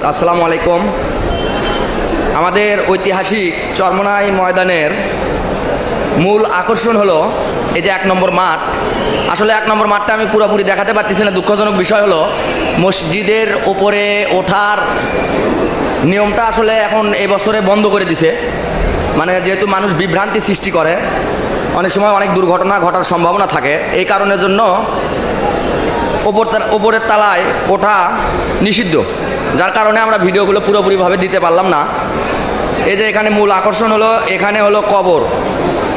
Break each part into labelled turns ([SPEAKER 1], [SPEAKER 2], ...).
[SPEAKER 1] আসসালামু আলাইকুম। আমাদের ঐতিহাসিক চরমোনাই ময়দানের মূল আকর্ষণ হলো এই যে 1 নম্বর মাঠ। আসলে 1 নম্বর মাঠটা আমি পুরোপুরি দেখাতে পারতেছি না। দুঃখজনক বিষয় হলো মসজিদের ওপরে ওঠার নিয়মটা আসলে এখন এই বছরে বন্ধ করে দিছে। মানে যেহেতু মানুষ বিভ্রান্তি সৃষ্টি করে, অনেক সময় অনেক দুর্ঘটনা ঘটার সম্ভাবনা থাকে, এই কারণের জন্য ওপরের তালায় ওঠা নিষিদ্ধ, যার কারণে আমরা ভিডিওগুলো পুরোপুরিভাবে দিতে পারলাম না। এই যে এখানে মূল আকর্ষণ হলো, এখানে হলো কবর,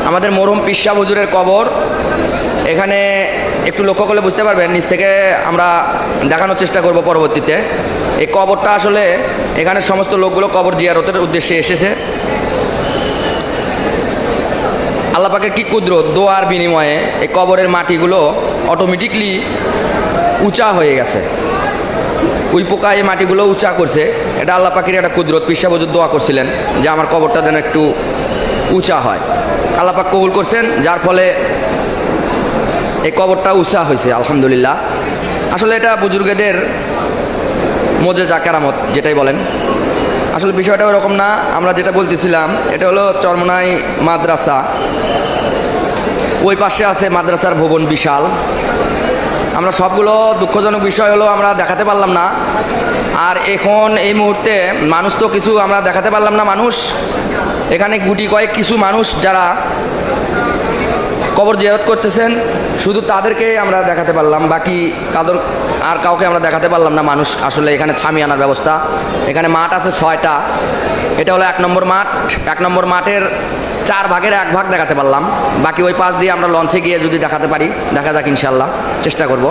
[SPEAKER 1] আমাদের মরহুম পীর সাহেব হুজুরের কবর। এখানে একটু লক্ষ্য করলে বুঝতে পারবেন, নিচ থেকে আমরা দেখানোর চেষ্টা করব পরবর্তীতে। এই কবরটা আসলে এখানে সমস্ত লোকগুলো কবর জিয়ারতের উদ্দেশ্যে এসেছে। আল্লাহ পাকের কি কুদরত, দোয়ার বিনিময়ে এই কবরের মাটিগুলো অটোমেটিকলি উঁচা হয়ে গেছে। ওই পোকা এই মাটিগুলো উঁচা করছে, এটা আল্লাহ পাকের একটা কুদরত। পীর সাহেব হুজুর দোয়া করছিলেন যে আমার কবরটা যেন একটু উঁচা হয়, আল্লাহ পাক কবুল করছেন, যার ফলে এই কবরটা উঁচা হয়েছে আলহামদুলিল্লাহ। আসলে এটা বুজুর্গদের মোজেজা কেরামত যেটাই বলেন। আসলে বিষয়টা ওরকম না, আমরা যেটা বলতেছিলাম এটা হলো চরমোনাই মাদ্রাসা। ওই পাশে আছে মাদ্রাসার ভবন বিশাল। আমরা সবগুলো, দুঃখজনক বিষয় হলো আমরা দেখাতে পারলাম না। আর এখন এই মুহূর্তে মানুষ তো কিছু আমরা দেখাতে পারলাম না। মানুষ এখানে গুটি কয়েক কিছু মানুষ যারা কবর জিয়ারত করতেছেন, শুধু তাদেরকে আমরা দেখাতে পারলাম, বাকি আর কাউকে আমরা দেখাতে পারলাম না। মানুষ আসলে এখানে ছামি আনার ব্যবস্থা, এখানে মাঠ আছে 6টা। এটা হলো 1 নম্বর মাঠ। 1 নম্বর মাঠের 4 ভাগের 1 ভাগ দেখাতে পারলাম, বাকি ওই পাশ দিয়ে আমরা লঞ্চে গিয়ে যদি দেখাতে পারি, দেখা যাক ইনশাল্লাহ, চেষ্টা করব।